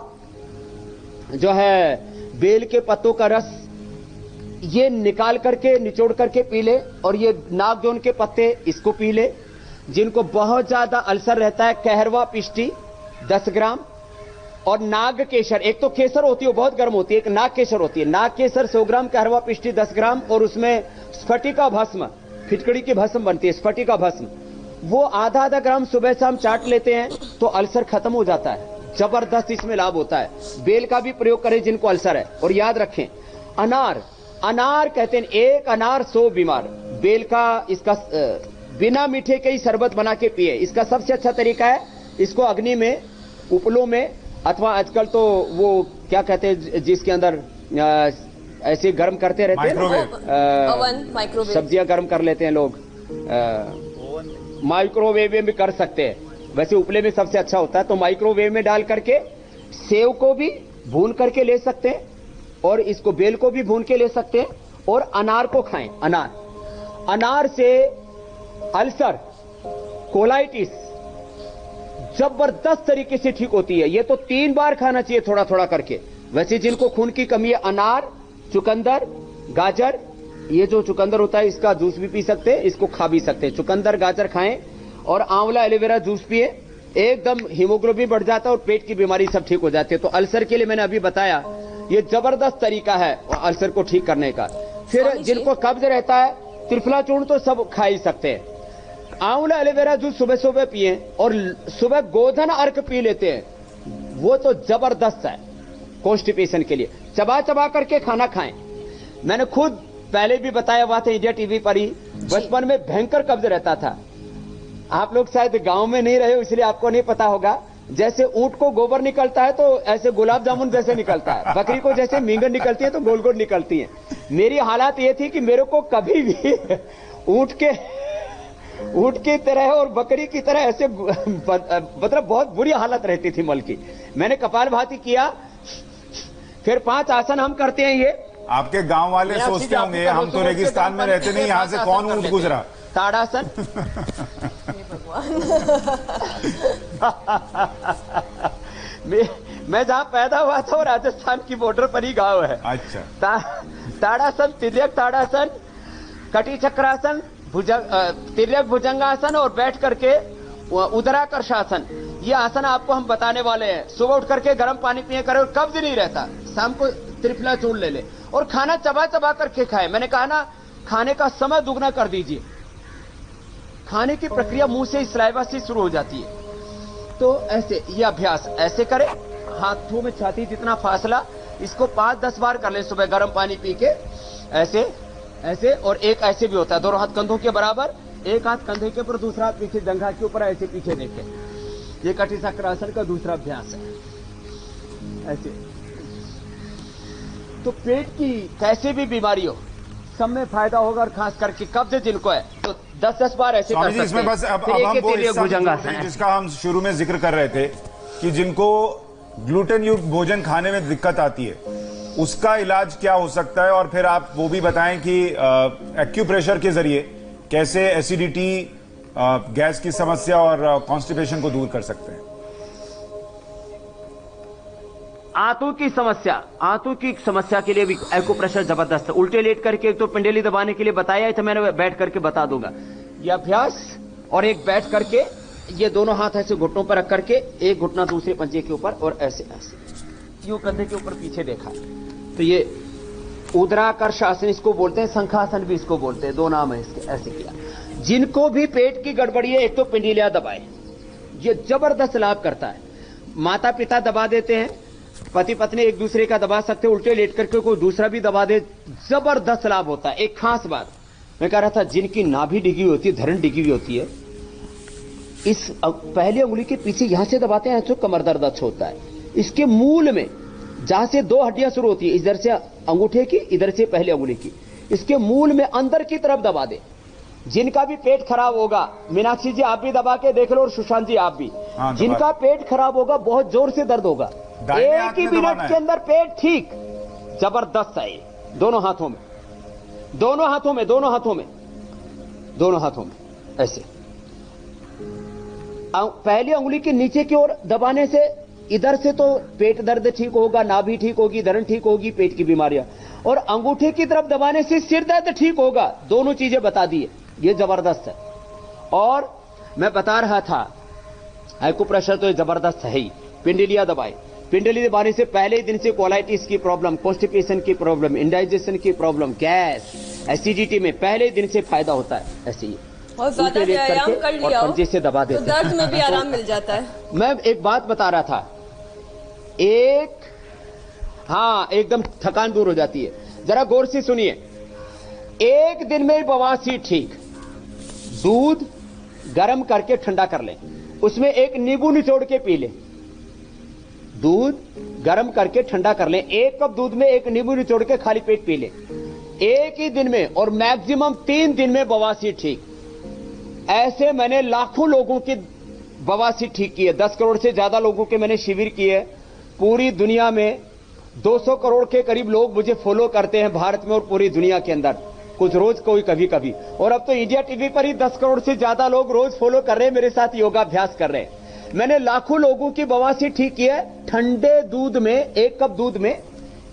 Speaker 3: जो है बेल के पत्तों का रस, ये निकाल करके निचोड़ करके पी ले। और ये नागजोन के पत्ते, इसको पी ले। जिनको बहुत ज्यादा अल्सर रहता है, कहरवा पिष्टी 10 ग्राम, और नाग केसर, एक तो केसर होती है वो बहुत गर्म होती है, एक नाग केसर होती है, नाग केसर 100 ग्राम, कहरवा पिष्टी 10 ग्राम, और उसमें स्फटिका भस्म, फिटकड़ी की भस्म बनती है, स्फटिका भस्म, वो आधा ग्राम सुबह शाम चाट लेते हैं तो अल्सर खत्म हो जाता है। जबरदस्त इसमें लाभ होता है। बेल का भी प्रयोग करें जिनको अल्सर है। और याद रखें, अनार, अनार कहते हैं एक अनार 100 बीमार। बेल का, इसका बिना मीठे के ही शरबत बना के पिए। इसका सबसे अच्छा तरीका है, इसको अग्नि में, उपलों में, अथवा आजकल तो वो क्या कहते हैं जिसके अंदर ऐसे गर्म करते रहते हैं,
Speaker 2: माइक्रोवेव,
Speaker 3: सब्जियां गर्म कर लेते हैं लोग, माइक्रोवेव में भी कर सकते हैं। वैसे उपले में सबसे अच्छा होता है, तो माइक्रोवेव में डाल करके सेव को भी भून करके ले सकते हैं, और इसको बेल को भी भून के ले सकते हैं, और अनार को खाएं। अनार, अनार से अल्सर, कोलाइटिस जबरदस्त तरीके से ठीक होती है। ये तो 3 बार खाना चाहिए थोड़ा थोड़ा करके। वैसे जिनको खून की कमी है, अनार, चुकंदर, गाजर, ये जो चुकंदर होता है इसका जूस भी पी सकते हैं, इसको खा भी सकते हैं। चुकंदर गाजर खाएं, और आंवला एलोवेरा जूस पिए, एकदम हीमोग्लोबिन बढ़ जाता है और पेट की बीमारी सब ठीक हो जाती है। तो अल्सर के लिए मैंने अभी बताया, ये जबरदस्त तरीका है अल्सर को ठीक करने का। फिर जिनको कब्ज रहता है, त्रिफला चूर्ण तो सब खा ही सकते हैं। आंवला एलोवेरा जूस सुबह सुबह पिए, और सुबह गोधन अर्क पी लेते हैं, वो तो जबरदस्त है कॉन्स्टिपेशन के लिए। चबा चबा करके खाना खाएं। मैंने खुद पहले भी बताया हुआ था इंडिया टीवी पर ही, बचपन में भयंकर कब्ज रहता था। आप लोग शायद गांव में नहीं रहे हो इसलिए आपको नहीं पता होगा। जैसे ऊंट को गोबर निकलता है तो ऐसे गुलाब जामुन जैसे निकलता है, बकरी को जैसे मींगन निकलती है तो गोल गोल निकलती है। मेरी हालत ये थी कि मेरे को कभी भी ऊंट की तरह और बकरी की तरह ऐसे मतलब बहुत बुरी हालत रहती थी मल की। मैंने कपालभाति किया, फिर 5 आसन हम करते हैं। ये
Speaker 1: आपके गांव वाले सोचते होंगे हम तो रेगिस्तान में रहते नहीं, यहाँ से कौन ऊंट गुजरा।
Speaker 3: ताड़ासन मैं जहां पैदा हुआ था वो राजस्थान की बॉर्डर पर ही गांव है।
Speaker 1: अच्छा।
Speaker 3: ताड़ासन, तिर्यक ताड़ासन, कटी चक्रासन, तिर्यक भुजंगासन, और बैठ करके उदराकर्षासन। ये आसन आपको हम बताने वाले हैं। सुबह उठ करके गर्म पानी पिए करें और कब्ज नहीं रहता। शाम को त्रिफला चूर्ण ले ले, और खाना चबा चबा करके खाए। मैंने कहा ना, खाने का समय दुगना कर दीजिए। खाने की प्रक्रिया मुंह से, सलाइवा से शुरू हो जाती है। तो ऐसे ये अभ्यास ऐसे करें, हाथों में छाती जितना फासला, इसको 5-10 बार कर ले सुबह गर्म पानी पी के। ऐसे ऐसे, और एक ऐसे भी होता है, दोनों हाथ कंधों के बराबर, एक हाथ कंधे के ऊपर, दूसरा हाथ पीछे जंघा के ऊपर, ऐसे पीछे देखे। ये कटी चक्रासन का दूसरा अभ्यास है। ऐसे तो पेट की कैसे भी बीमारी हो, सब में फायदा होगा। और खास करके कब्ज जिनको है तो 10-10 बार ऐसे कर सकते हैं।
Speaker 1: इसमें बस अब हम वो जिसका हम शुरू में जिक्र कर रहे थे कि जिनको ग्लूटेन युक्त भोजन खाने में दिक्कत आती है, उसका इलाज क्या हो सकता है। और फिर आप वो भी बताएं कि एक्यूप्रेशर के जरिए कैसे एसिडिटी, गैस की समस्या और कॉन्स्टिपेशन को दूर कर सकते हैं।
Speaker 3: आंतों की समस्या के लिए भी एक्यूप्रेशर जबरदस्त है। उल्टे लेट करके, एक तो पिंडली दबाने के लिए बताया है, तो मैंने बैठ करके बता दूंगा यह अभ्यास। और एक बैठ करके, ये दोनों हाथ ऐसे घुटनों पर रख करके, एक घुटना दूसरे पंजे के ऊपर, और ऐसे ऐसे यूं कंधे के ऊपर पीछे देखा। तो ये उदराकर्षासन इसको बोलते हैं, शंखासन भी इसको बोलते हैं, 2 नाम है इसके। ऐसे किया। जिनको भी पेट की गड़बड़ी है, एक तो पिंडलियां दबाए, ये जबरदस्त लाभ करता है। माता पिता दबा देते हैं, पति पत्नी एक दूसरे का दबा सकते हैं, उल्टे लेट करके कोई दूसरा भी दबा दे, जबरदस्त लाभ होता है। एक खास बात, मैं कह रहा था जिनकी नाभि डिगी हुई होती है, धरण डिगी हुई होती है, इस पहली उंगली के पीछे यहां से दबाते हैं तो कमर दर्द अच्छा होता है। इसके मूल में जहां से दो हड्डियां शुरू होती है, इधर से अंगूठे की, इधर से पहले उंगली की, इसके मूल में अंदर की तरफ दबा दे। जिनका भी पेट खराब होगा, मीनाक्षी जी आप भी दबा के देख लो और सुशांत जी आप भी, जिनका पेट खराब होगा बहुत जोर से दर्द होगा, एक ही मिनट के अंदर पेट ठीक, जबरदस्त है ये। दोनों हाथों में, दोनों हाथों में, दोनों हाथों में, दोनों हाथों में ऐसे पहली उंगली के नीचे की ओर दबाने से इधर से तो पेट दर्द ठीक होगा, नाभि ठीक होगी, धरण ठीक होगी, पेट की बीमारियां, और अंगूठे की तरफ दबाने से सिर दर्द ठीक होगा। दोनों चीजें बता दी है, ये जबरदस्त है। और मैं बता रहा था एक्यूप्रेशर तो जबरदस्त है ही। पिंडलियां दबाए, पिंडली दबाने से पहले दिन से कोलाइटिस की प्रॉब्लम, कॉन्स्टिपेशन की प्रॉब्लम, इंडाइजेशन की प्रॉब्लम, गैस, एसिडिटी में पहले दिन से फायदा होता है। ऐसे ही
Speaker 2: और ज्यादा व्यायाम कर लिया
Speaker 3: पंजे से दबा देते
Speaker 2: तो दर्द में भी आराम मिल जाता है।
Speaker 3: मैं एक बात बता रहा था, एकदम थकान दूर हो जाती है। जरा गौर से सुनिए, एक दिन में बवासीर ठीक। दूध गर्म करके ठंडा कर लें, उसमें एक नींबू निचोड़ के पी लें। दूध गर्म करके ठंडा कर लें, 1 कप दूध में एक नींबू निचोड़ के खाली पेट पी लें, एक ही दिन में, और मैक्सिमम 3 दिन में बवासीर ठीक। ऐसे मैंने लाखों लोगों की बवासीर ठीक की है। 10 करोड़ से ज्यादा लोगों के मैंने शिविर किए। पूरी दुनिया में 200 करोड़ के करीब लोग मुझे फॉलो करते हैं, भारत में और पूरी दुनिया के अंदर, कुछ रोज कोई कभी कभी। और अब तो इंडिया टीवी पर ही 10 करोड़ से ज्यादा लोग रोज फॉलो कर रहे हैं, मेरे साथ योगाभ्यास कर रहे हैं। मैंने लाखों लोगों की बवासीर ठीक की है। ठंडे दूध में, 1 कप दूध में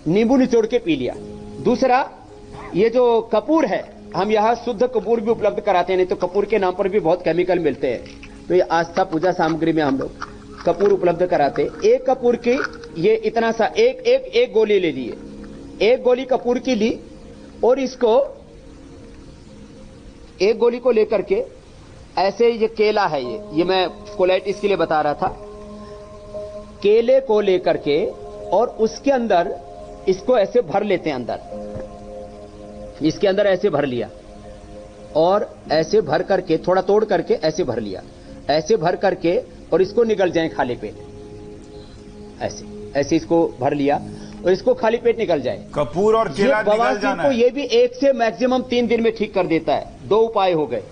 Speaker 3: नींबू निचोड़ के पी लिया। दूसरा, ये जो कपूर है, हम यहाँ शुद्ध कपूर भी उपलब्ध कराते हैं, नहीं तो कपूर के नाम पर भी बहुत केमिकल मिलते हैं, तो ये आस्था पूजा सामग्री में हम लोग कपूर उपलब्ध कराते हैं। 1 कपूर की ये इतना सा एक गोली ले लिए, 1 गोली कपूर की ली, और इसको, 1 गोली को लेकर के ऐसे, ये केला है, ये मैं कोलाइटिस के लिए बता रहा था, केले को लेकर के और उसके अंदर इसको ऐसे भर लेते हैं, अंदर इसके अंदर ऐसे भर लिया, और ऐसे भर करके थोड़ा तोड़ करके ऐसे भर लिया, ऐसे भर करके, और इसको निगल जाए खाली पेट, ऐसे ऐसे इसको भर लिया और इसको खाली पेट निकल जाए।
Speaker 1: कपूर और केला निगल जाना
Speaker 3: को ये भी 1 से मैक्सिमम 3 दिन में ठीक कर देता है। 2 उपाय हो गए।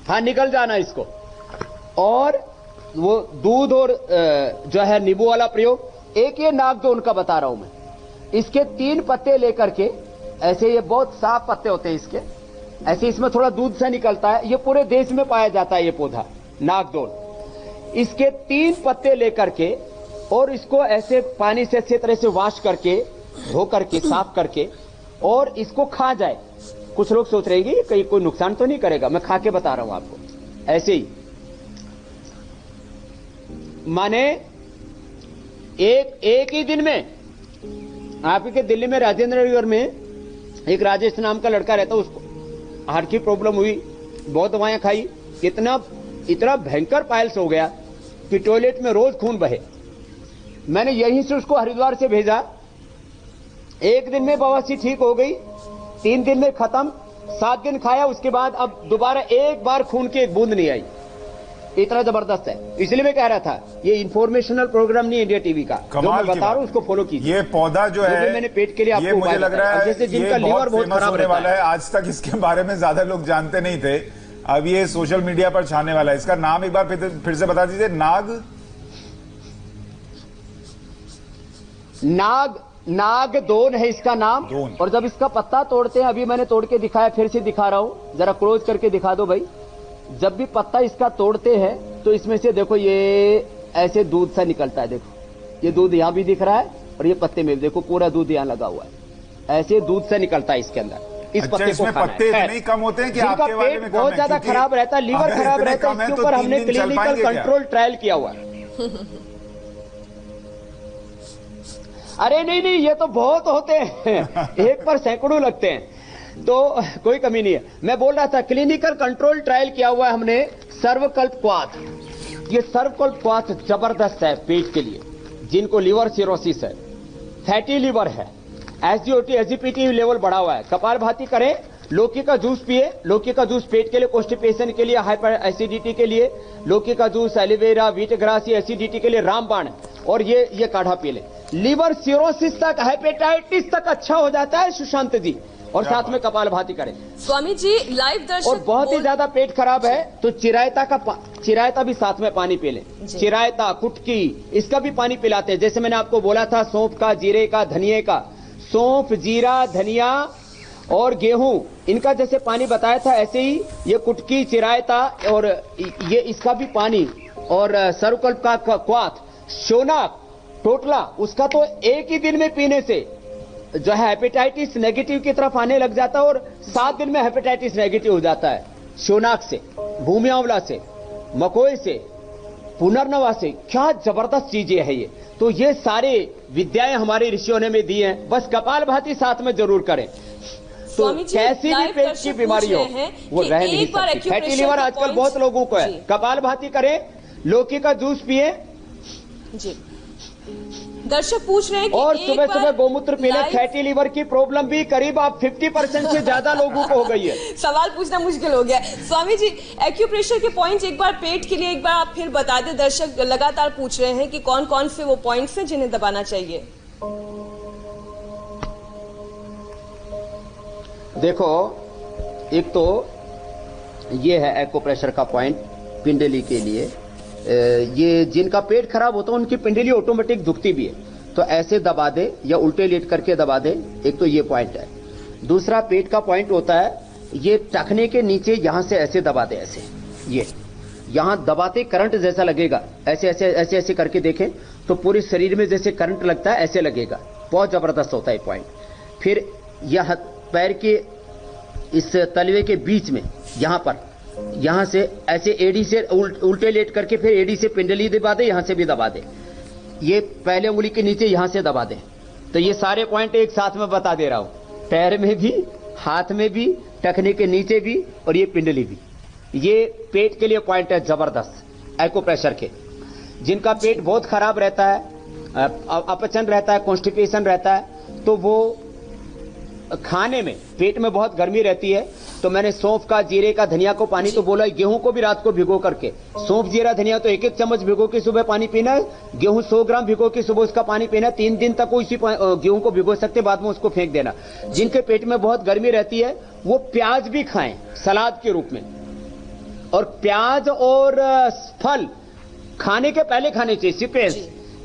Speaker 3: हाँ, निकल जाना इसको, और वो दूध और जो है नींबू वाला प्रयोग। एक ये नागदोन का बता रहा हूं मैं, इसके 3 पत्ते लेकर के ऐसे, ये बहुत साफ पत्ते होते हैं इसके, ऐसे इसमें थोड़ा दूध सा निकलता है, ये पूरे देश में पाया जाता है ये पौधा नागदोल। इसके 3 पत्ते लेकर के और इसको ऐसे पानी से अच्छी तरह से वॉश करके, धो करके, साफ करके, और इसको खा जाए। कुछ लोग सोच रहे हैं कहीं कोई नुकसान तो नहीं करेगा, मैं खा के बता रहा हूं आपको। ऐसे ही माने एक ही दिन में, आपके दिल्ली में राजेंद्र नगर में एक राजेश नाम का लड़का रहता, उसको हार्ट की प्रॉब्लम हुई, बहुत दवाएं खाई, इतना भयंकर पायल्स हो गया कि टॉयलेट में रोज खून बहे। मैंने यहीं से उसको हरिद्वार से भेजा, 1 दिन में बवासीर ठीक हो गई, 3 दिन में खत्म, 7 दिन खाया, उसके बाद अब दोबारा एक बार खून की 1 बूंद नहीं आई। इतना जबरदस्त है। इसलिए मैं कह रहा था, ये इंफॉर्मेशनल प्रोग्राम नहीं इंडिया टीवी का, जो मैं बता रहा हूं उसको फॉलो कीजिए।
Speaker 1: ये पौधा जो है,
Speaker 3: मैंने पेट के लिए आपको
Speaker 1: मुझे लग रहा है
Speaker 3: जैसे जिनका लीवर बहुत खराब
Speaker 1: होने वाला है। आज तक इसके बारे में ज्यादा लोग जानते नहीं थे, अब ये सोशल मीडिया पर छाने वाला है। इसका नाम एक बार फिर से बता दीजिए।
Speaker 3: नागदोन है इसका नाम। और जब इसका पत्ता तोड़ते हैं, अभी मैंने तोड़ के दिखाया, फिर से दिखा रहा हूं, जरा क्लोज करके दिखा दो भाई। जब भी पत्ता इसका तोड़ते हैं तो इसमें से देखो ये ऐसे दूध सा निकलता है। देखो ये दूध यहां भी दिख रहा है, और ये पत्ते में देखो पूरा दूध यहां लगा हुआ है, ऐसे दूध सा निकलता है इसके अंदर। इस पत्ते को खाना
Speaker 1: पत्ते इतने कम होते हैं कि आपके वाले में
Speaker 3: बहुत ज्यादा खराब रहता है, लीवर खराब रहता है, इसके ऊपर हमने क्लिनिकल कंट्रोल ट्रायल किया हुआ है। अरे नहीं, ये तो बहुत होते हैं, 1 पर सैकड़ों लगते हैं, तो कोई कमी नहीं है। मैं बोल रहा था, क्लिनिकल कंट्रोल ट्रायल किया हुआ है हमने सर्वकल्प क्वाथ। ये सर्वकल्प क्वाथ जबरदस्त है पेट के लिए, जिनको लीवर सिरोसिस है, फैटी लीवर है, एसजीओटी एसजीपीटी लेवल बढ़ा हुआ है, कपालभाति करें लौकी का जूस पिए। लौकी का जूस पेट के लिए, कॉन्स्टिपेशन के लिए, हाइपर एसिडिटी के लिए लौकी का जूस, एलोवेरा, व्हीट ग्रास, ये एसिडिटी के लिए रामबाण। और ये काढ़ा पी ले। लीवर सिरोसिस तक, हेपेटाइटिस तक अच्छा हो जाता है सुशांत जी। और साथ में कपालभाति करें।
Speaker 2: स्वामी जी लाइव दर्शक
Speaker 3: और बहुत ही ज्यादा पेट खराब है तो चिरायता भी साथ में पानी पी लें। चिरायता, कुटकी, इसका भी पानी पिलाते हैं। जैसे मैंने आपको बोला था सौंफ का, जीरे का, धनिये का, सौंफ, जीरा, धनिया और गेहूं, इनका जैसे पानी बताया था ऐसे ही ये कुटकी, चिरायता और ये इसका भी पानी, और सर्वकल्प का क्वाथ, शोनाक, टोटला, उसका तो एक ही दिन में पीने से जो है हेपेटाइटिस नेगेटिव की तरफ आने लग जाता है और 7 दिन में हेपेटाइटिस नेगेटिव हो जाता है। शोनाक से, भूमि आंवला से, मकोई से, पुनर्नवा से, क्या जबरदस्त चीजें हैं ये। तो ये सारे विद्याएं हमारे ऋषियों ने में दी हैं, बस कपालभाति साथ में जरूर करें। तो कैसी भी पेट की बीमारी हो वो रह नहीं सकती। फैटी लीवर आजकल बहुत लोगों को है, कपालभाति करें, लौकी का जूस पिए
Speaker 2: जी। दर्शक पूछ रहे हैं कि
Speaker 3: और सुबह सुबह गोमूत्र पीने। फैटी लीवर की प्रॉब्लम भी करीब आप 50% से ज्यादा लोगों को हो गई है।
Speaker 2: सवाल पूछना मुश्किल हो गया। स्वामी जी एक्यूप्रेशर के पॉइंट्स एक बार पेट के लिए एक बार आप फिर बता दें। दर्शक लगातार पूछ रहे हैं कि कौन कौन से वो पॉइंट्स हैं जिन्हें दबाना चाहिए।
Speaker 3: देखो, एक तो ये है एक्यूप्रेशर का पॉइंट पिंडली के लिए। ये जिनका पेट खराब होता है उनकी पिंडली ऑटोमेटिक दुखती भी है, तो ऐसे दबा दे या उल्टे लेट करके दबा दे। एक तो ये पॉइंट है। दूसरा पेट का पॉइंट होता है ये टखने के नीचे, यहां से ऐसे दबा दे, ऐसे ये यहां दबाते करंट जैसा लगेगा। ऐसे ऐसे ऐसे ऐसे करके देखें तो पूरे शरीर में जैसे करंट लगता है ऐसे लगेगा, बहुत जबरदस्त होता है पॉइंट। फिर यह पैर के इस तलवे के बीच में यहां से ऐसे एडी से उल्टे लेट करके फिर एडी से पिंडली दबा दे, यहां से भी दबा दे। ये पहले उंगली के नीचे यहां से दबा दे। तो ये सारे पॉइंट एक साथ में बता दे रहा हूं, पैर में भी, हाथ में भी, टखने के नीचे भी और ये पिंडली भी। ये पेट के लिए पॉइंट है जबरदस्त एक्यूप्रेशर के। जिनका पेट बहुत खराब रहता है, अपचन रहता है, कॉन्स्टिपेशन रहता है, तो वो खाने में पेट में बहुत गर्मी रहती है, तो मैंने सौंफ का, जीरे का, धनिया को पानी तो बोला, गेहूं को भी रात को भिगो करके, सौंफ, जीरा, धनिया तो 1-1 चम्मच भिगो के सुबह पानी पीना है। गेहूं 100 ग्राम भिगो के सुबह उसका पानी पीना। 3 दिन तक उसी गेहूं को भिगो सकते, बाद में उसको फेंक देना। जिनके पेट में बहुत गर्मी रहती है वो प्याज भी खाएं सलाद के रूप में। और प्याज और फल खाने के पहले खाने चाहिए, सीक्वेंस।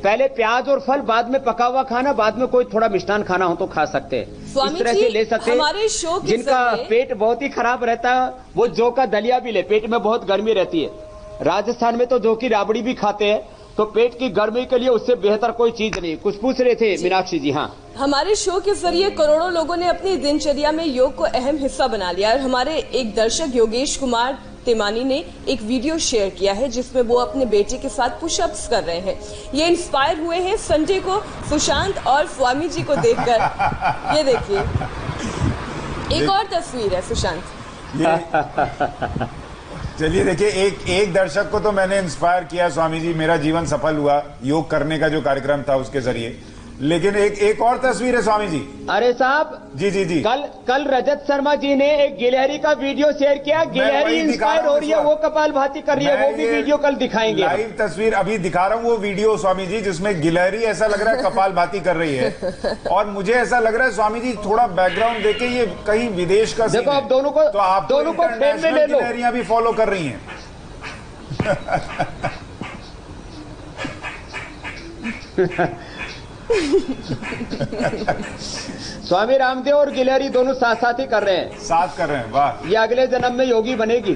Speaker 3: पहले प्याज और फल, बाद में पका हुआ खाना, बाद में कोई थोड़ा मिष्ठान खाना हो तो खा सकते हैं। इस तरह से ले सकते हैं। जिनका पेट बहुत ही खराब रहता है वो जौ का दलिया भी ले, पेट में बहुत गर्मी रहती है। राजस्थान में तो जौ की राबड़ी भी खाते हैं, तो पेट की गर्मी के लिए उससे बेहतर कोई चीज नहीं। कुछ पूछ रहे थे मीनाक्षी जी? हाँ,
Speaker 2: हमारे शो के जरिए करोड़ों लोगों ने अपनी दिनचर्या में योग को अहम हिस्सा बना लिया। और हमारे एक दर्शक योगेश कुमार तिमानी ने एक वीडियो शेयर किया है जिसमें वो अपने बेटे के साथ पुशअप्स कर रहे हैं। ये इंस्पायर हुए हैं संडे को सुशांत और स्वामी जी को देखकर। ये देखिए, एक और तस्वीर है सुशांत।
Speaker 1: चलिए देखिए, एक दर्शक को तो मैंने इंस्पायर किया स्वामी जी, मेरा जीवन सफल हुआ योग करने का जो कार्यक्रम था उसके जरिए। लेकिन एक और तस्वीर है स्वामी जी।
Speaker 3: अरे साहब, जी कल रजत शर्मा जी ने एक गिलहरी का वीडियो शेयर किया। गिलहरी इंस्पायर हो रही है, वो कपालभाति कर रही है, वो भी वीडियो कल दिखाएंगे।
Speaker 1: लाइव तस्वीर अभी दिखा रहा हूँ, वो वीडियो स्वामी जी जिसमें गिलहरी ऐसा लग रहा है कपालभाति कर रही है। और मुझे ऐसा लग रहा है स्वामी जी, थोड़ा बैकग्राउंड देखे, ये कहीं विदेश का
Speaker 3: देखो। आप दोनों को,
Speaker 1: तो आप
Speaker 3: दोनों को फ्रेम में ले लो।
Speaker 1: गिलहरियां भी फॉलो कर रही हैं।
Speaker 3: स्वामी रामदेव और गिलहरी दोनों साथ साथ ही कर रहे हैं।
Speaker 1: साथ कर रहे हैं, वाह।
Speaker 3: ये अगले जन्म में योगी बनेगी।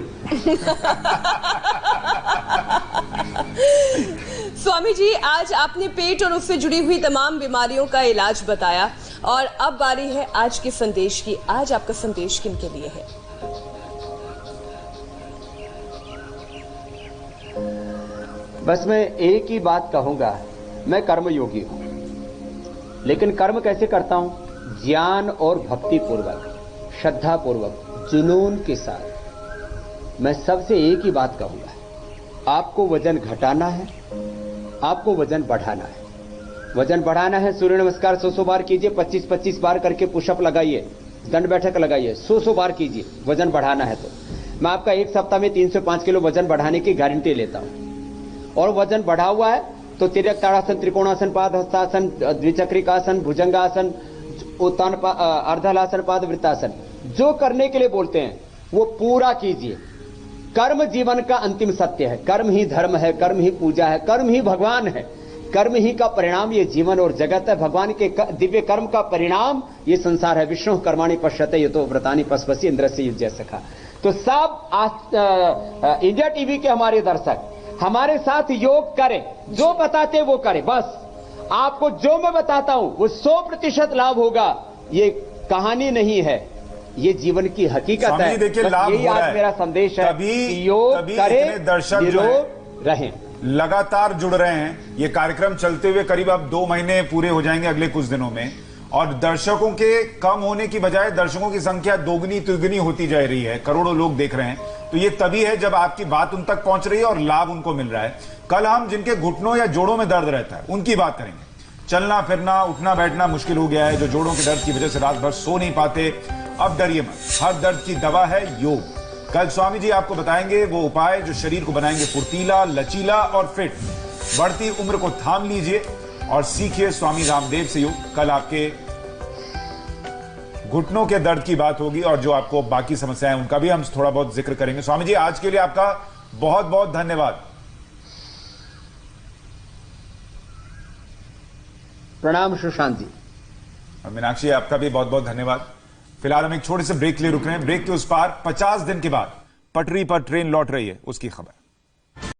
Speaker 2: स्वामी जी, आज आपने पेट और उससे जुड़ी हुई तमाम बीमारियों का इलाज बताया और अब बारी है आज के संदेश की। आज आपका संदेश किनके लिए है?
Speaker 3: बस मैं एक ही बात कहूंगा, मैं कर्मयोगी हूं, लेकिन कर्म कैसे करता हूं? ज्ञान और भक्ति पूर्वक, श्रद्धा पूर्वक, जुनून के साथ। मैं सबसे एक ही बात कहूंगा, आपको वजन घटाना है, आपको वजन बढ़ाना है। वजन बढ़ाना है, सूर्य नमस्कार 100 बार कीजिए, 25-25 बार करके पुशअप लगाइए। दंड बैठक लगाइए, 100 बार कीजिए, वजन बढ़ाना है तो। मैं आपका एक सप्ताह में 3 से 5 किलो वजन बढ़ाने की गारंटी लेता हूं। और वजन बढ़ा हुआ है तो तिर्यक ताड़ासन, त्रिकोणासन, पाद हस्तासन, द्विचक्रिकासन, भुजंगासन, उत्तान, अर्धलासन, पाद वृत्तासन, जो करने के लिए बोलते हैं वो पूरा कीजिए। कर्म जीवन का अंतिम सत्य है, कर्म ही धर्म है, कर्म ही पूजा है, कर्म ही भगवान है, कर्म ही का परिणाम ये जीवन और जगत है। भगवान के दिव्य कर्म का परिणाम ये संसार है। विष्णु कर्माणि पश्यते यतो व्रतानि पश्पसि इंद्रस्य युज्य सखा। तो सब इंडिया टीवी के हमारे दर्शक हमारे साथ योग करें, जो बताते वो करें। बस आपको जो मैं बताता हूं वो 100% लाभ होगा। ये कहानी नहीं है, ये जीवन की हकीकत है।
Speaker 1: देखिए, लाभ
Speaker 3: यही
Speaker 1: हो रहा
Speaker 3: आज
Speaker 1: है।
Speaker 3: मेरा संदेश है कि योग करें,
Speaker 1: दर्शक जो
Speaker 3: रहें,
Speaker 1: लगातार जुड़ रहे हैं। ये कार्यक्रम चलते हुए करीब अब 2 महीने पूरे हो जाएंगे अगले कुछ दिनों में, और दर्शकों के कम होने की बजाय दर्शकों की संख्या दोगुनी तिगुनी होती जा रही है। करोड़ों लोग देख रहे हैं। तो ये तभी है जब आपकी बात उन तक पहुंच रही है और लाभ उनको मिल रहा है। कल हम जिनके घुटनों या जोड़ों में दर्द रहता है उनकी बात करेंगे। चलना फिरना, उठना बैठना मुश्किल हो गया है, जो जोड़ों के दर्द की वजह से रात भर सो नहीं पाते, अब डरिए मत, हर दर्द की दवा है योग। कल स्वामी जी आपको बताएंगे वो उपाय जो शरीर को बनाएंगे फुर्तीला, लचीला और फिट। बढ़ती उम्र को थाम लीजिए और सीखिए स्वामी रामदेव से योग। कल आपके घुटनों के दर्द की बात होगी और जो आपको बाकी समस्याएं उनका भी हम थोड़ा बहुत जिक्र करेंगे। स्वामी जी, आज के लिए आपका बहुत बहुत धन्यवाद।
Speaker 3: प्रणाम सुशांत जी।
Speaker 1: मीनाक्षी, आपका भी बहुत बहुत धन्यवाद। फिलहाल हम एक छोटे से ब्रेक के लिए रुक रहे हैं। ब्रेक के उस पार 50 दिन के बाद पटरी पर ट्रेन लौट रही है, उसकी खबर।